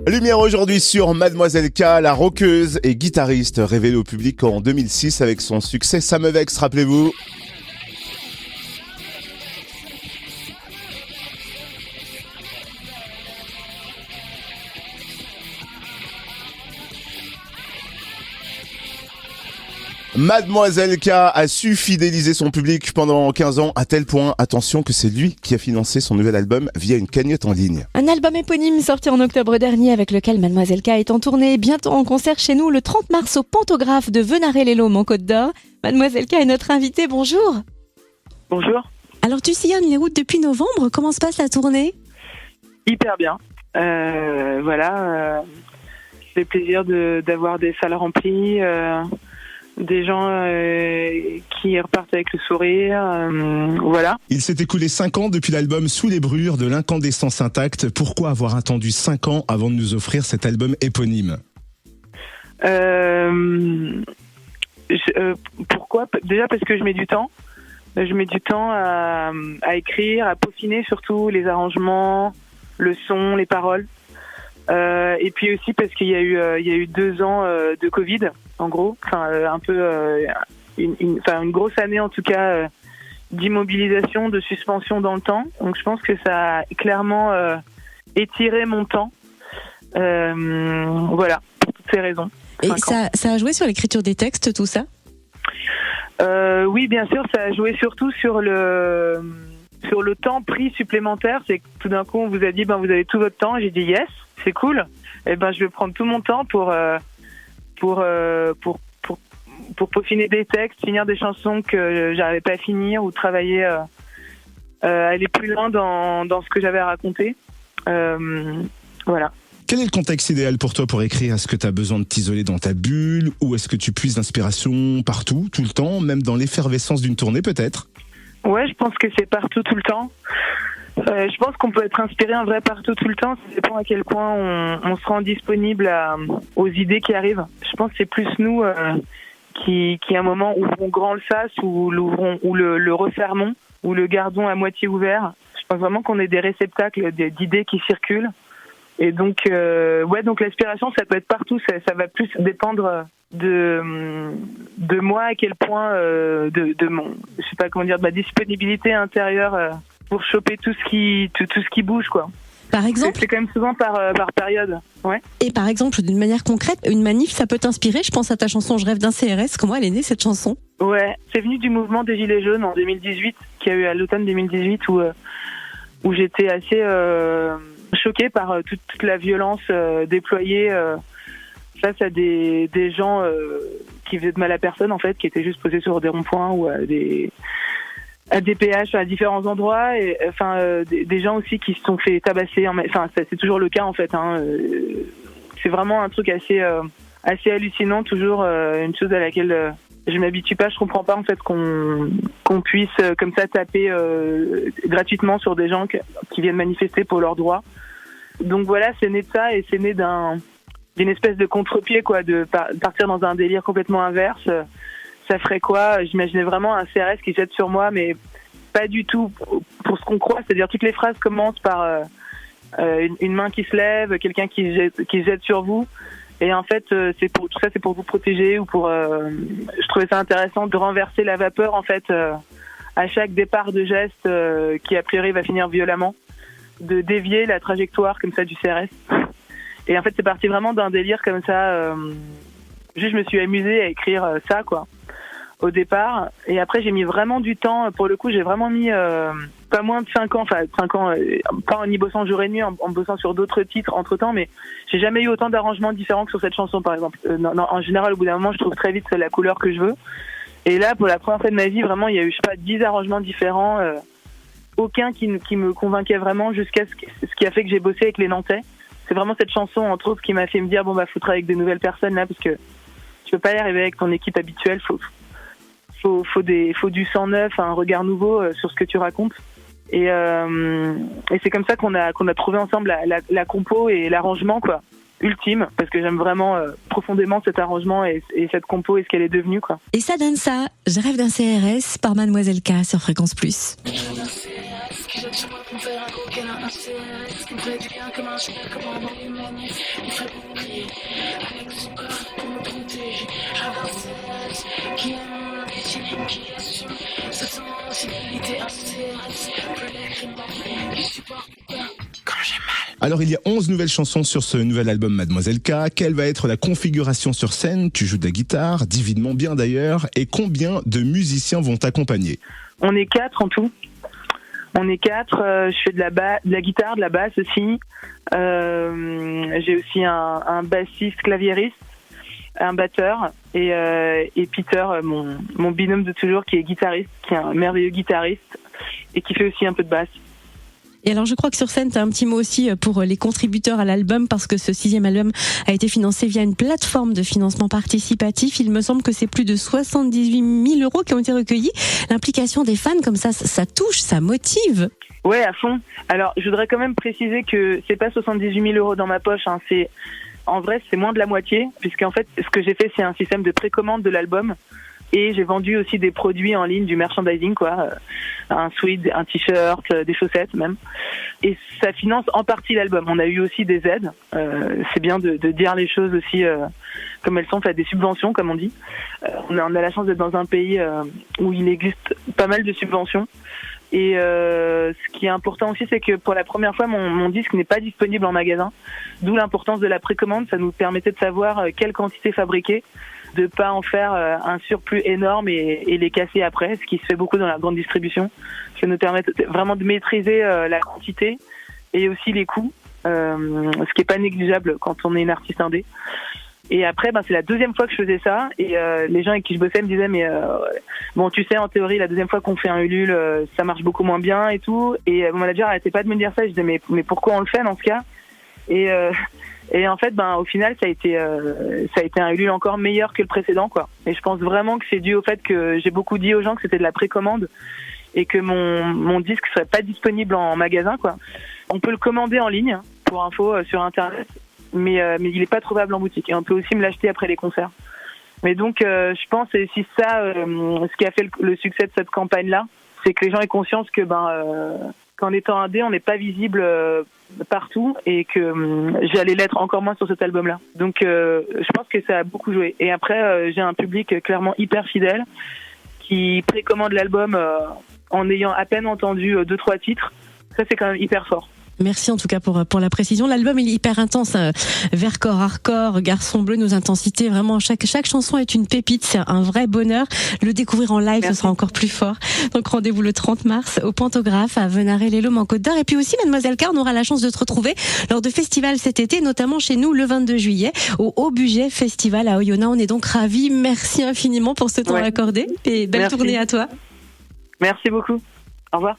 Lumière aujourd'hui sur Mademoiselle K, la rockeuse et guitariste révélée au public en 2006 avec son succès Ça me vexe, rappelez-vous. Mademoiselle K a su fidéliser son public pendant 15 ans, à tel point, attention, que c'est lui qui a financé son nouvel album via une cagnotte en ligne. Un album éponyme sorti en octobre dernier avec lequel Mademoiselle K est en tournée, bientôt en concert chez nous le 30 mars au Pantographe de Venaré-les-Laumes en Côte d'Or. Mademoiselle K est notre invitée, bonjour. Bonjour. Alors tu sillonnes les routes depuis novembre, comment se passe la tournée ? Hyper bien. C'est plaisir d'avoir des salles remplies, des gens qui repartent avec le sourire, voilà. Il s'est écoulé 5 ans depuis l'album Sous les brûlures de l'incandescence intacte. Pourquoi avoir attendu 5 ans avant de nous offrir cet album éponyme ? Pourquoi ? Déjà parce que je mets du temps. Je mets du temps à écrire, à peaufiner surtout les arrangements, le son, les paroles. Et puis aussi parce qu'il y a eu 2 ans de Covid, en gros, une grosse année en tout cas d'immobilisation, de suspension dans le temps. Donc je pense que ça a clairement étiré mon temps. Voilà, pour toutes ces raisons. Et ça a joué sur l'écriture des textes, tout ça ? Oui, bien sûr, ça a joué surtout sur le temps pris supplémentaire. C'est que tout d'un coup on vous a dit vous avez tout votre temps. J'ai dit yes, c'est cool. Et je vais prendre tout mon temps pour peaufiner des textes, finir des chansons que j'arrivais pas à finir ou travailler, aller plus loin dans ce que j'avais à raconter. Voilà. Quel est le contexte idéal pour toi pour écrire ? Est-ce que tu as besoin de t'isoler dans ta bulle ou est-ce que tu puises d'inspiration partout, tout le temps, même dans l'effervescence d'une tournée peut-être ? Ouais, je pense que c'est partout, tout le temps. Je pense qu'on peut être inspiré en vrai partout, tout le temps. Ça dépend à quel point on se rend disponible aux idées qui arrivent. Je pense que c'est plus nous qui à un moment ouvrons grand le sas ou le refermons ou le gardons à moitié ouvert. Je pense vraiment qu'on est des réceptacles d'idées qui circulent. Et donc, donc l'inspiration, ça peut être partout. Ça va plus dépendre de moi, à quel point de ma disponibilité intérieure pour choper tout ce qui bouge, quoi. Par exemple, c'est quand même souvent par période. Ouais. Et par exemple, d'une manière concrète, une manif, ça peut t'inspirer. Je pense à ta chanson Je rêve d'un CRS. Comment elle est née, cette chanson ? Ouais, c'est venu du mouvement des Gilets jaunes en 2018, qui a eu à l'automne 2018, où j'étais assez choquée par toute la violence déployée face à des gens qui faisaient de mal à personne, en fait, qui étaient juste posés sur des ronds-points ou à des péages à différents endroits, et des gens aussi qui se sont fait tabasser. C'est toujours le cas, en fait. C'est vraiment un truc assez hallucinant, toujours une chose à laquelle je m'habitue pas. Je comprends pas, en fait, qu'on puisse comme ça taper gratuitement sur des gens qui viennent manifester pour leurs droits. Donc voilà, c'est né de ça, et c'est né d'une espèce de contre-pied, quoi, de partir dans un délire complètement inverse. Ça ferait quoi ? J'imaginais vraiment un CRS qui jette sur moi, mais pas du tout pour ce qu'on croit. C'est-à-dire toutes les phrases commencent par une main qui se lève, quelqu'un qui jette sur vous. Et en fait, tout ça, c'est pour vous protéger ou pour. Je trouvais ça intéressant de renverser la vapeur, en fait, à chaque départ de geste qui a priori va finir violemment, de dévier la trajectoire comme ça du CRS. Et en fait, c'est parti vraiment d'un délire comme ça. Juste, je me suis amusée à écrire ça, quoi, au départ. Et après, j'ai mis vraiment du temps. Pour le coup, j'ai vraiment mis pas moins de 5 ans, pas en y bossant jour et nuit, en bossant sur d'autres titres entre-temps, mais j'ai jamais eu autant d'arrangements différents que sur cette chanson, par exemple. En général, au bout d'un moment, je trouve très vite la couleur que je veux. Et là, pour la première fois de ma vie, vraiment, il y a eu, 10 arrangements différents. Aucun qui me convainquait vraiment, jusqu'à ce qui a fait que j'ai bossé avec les Nantais. C'est vraiment cette chanson, entre autres, qui m'a fait me dire faut travailler avec de nouvelles personnes là, parce que tu peux pas y arriver avec ton équipe habituelle. Faut du sang neuf, un regard nouveau sur ce que tu racontes. Et c'est comme ça qu'on a trouvé ensemble la compo et l'arrangement, quoi, ultime, parce que j'aime vraiment profondément cet arrangement et cette compo et ce qu'elle est devenue, quoi. Et ça donne ça. Je rêve d'un CRS par Mademoiselle K sur Fréquence Plus. Je rêve d'un CRS qui jette sur moi pour me faire un coquin, un CRS. On fait du bien comme un chien, comme un bruit manif. Il fait bouillir avec son corps pour me protéger. J'avais un sexe qui aime mon déchet, qui assume sa sensibilité intéresse. Plus les crimes d'enfants, qui supporte pas quand j'ai mal. Alors il y a 11 nouvelles chansons sur ce nouvel album Mademoiselle K. Quelle va être la configuration sur scène? Tu joues de la guitare, divinement bien d'ailleurs, et combien de musiciens vont t'accompagner? On est 4 en tout. On est 4. Je fais de la guitare, de la basse aussi. J'ai aussi un bassiste claviériste, un batteur et Peter, mon binôme de toujours, qui est guitariste, qui est un merveilleux guitariste et qui fait aussi un peu de basse. Et alors je crois que sur scène, tu as un petit mot aussi pour les contributeurs à l'album, parce que ce 6e album a été financé via une plateforme de financement participatif. Il me semble que c'est plus de 78 000 € qui ont été recueillis. L'implication des fans comme ça touche, ça motive. Ouais, à fond. Alors je voudrais quand même préciser que c'est pas 78 000 € dans ma poche, hein. En vrai, c'est moins de la moitié, puisqu'en fait, ce que j'ai fait, c'est un système de précommande de l'album. Et j'ai vendu aussi des produits en ligne, du merchandising, quoi. Un sweat, un t-shirt, des chaussettes même. Et ça finance en partie l'album. On a eu aussi des aides. C'est bien de dire les choses aussi comme elles sont, fait des subventions, comme on dit. On a la chance d'être dans un pays où il existe pas mal de subventions. Et ce qui est important aussi, c'est que pour la première fois, mon disque n'est pas disponible en magasin. D'où l'importance de la précommande. Ça nous permettait de savoir quelle quantité fabriquer, de pas en faire un surplus énorme et les casser après, ce qui se fait beaucoup dans la grande distribution. Ça nous permet vraiment de maîtriser la quantité et aussi les coûts, ce qui est pas négligeable quand on est une artiste indé. Et après, c'est la deuxième fois que je faisais ça, et les gens avec qui je bossais me disaient mais bon, tu sais, en théorie, la deuxième fois qu'on fait un Ulule, ça marche beaucoup moins bien et tout. Et mon manager arrêtait pas de me dire ça. Je disais mais pourquoi on le fait dans ce cas? Et en fait, au final, ça a été un Ulule encore meilleur que le précédent, quoi. Et je pense vraiment que c'est dû au fait que j'ai beaucoup dit aux gens que c'était de la précommande et que mon disque serait pas disponible en magasin, quoi. On peut le commander en ligne, pour info, sur Internet, mais il est pas trouvable en boutique. Et on peut aussi me l'acheter après les concerts. Mais donc, je pense, et si ça, ce qui a fait le succès de cette campagne-là, c'est que les gens aient conscience que, qu'en étant indé, on n'est pas visible partout et que j'allais l'être encore moins sur cet album-là. Donc je pense que ça a beaucoup joué. Et après, j'ai un public clairement hyper fidèle qui précommande l'album en ayant à peine entendu 2-3 titres. Ça, c'est quand même hyper fort. Merci en tout cas pour la précision. L'album il est hyper intense, vercore, hardcore, garçon bleu, nos intensités. Vraiment, chaque chanson est une pépite. C'est un vrai bonheur. Le découvrir en live, ce sera encore plus fort. Donc rendez-vous le 30 mars au Pantographe à Venarey-les-Laumes en Côte d'Or. Et puis aussi, Mademoiselle K, on aura la chance de te retrouver lors de festivals cet été, notamment chez nous le 22 juillet au Haut Budget Festival à Oyonnax. On est donc ravis. Merci infiniment pour ce temps accordé et belle tournée à toi. Merci beaucoup. Au revoir.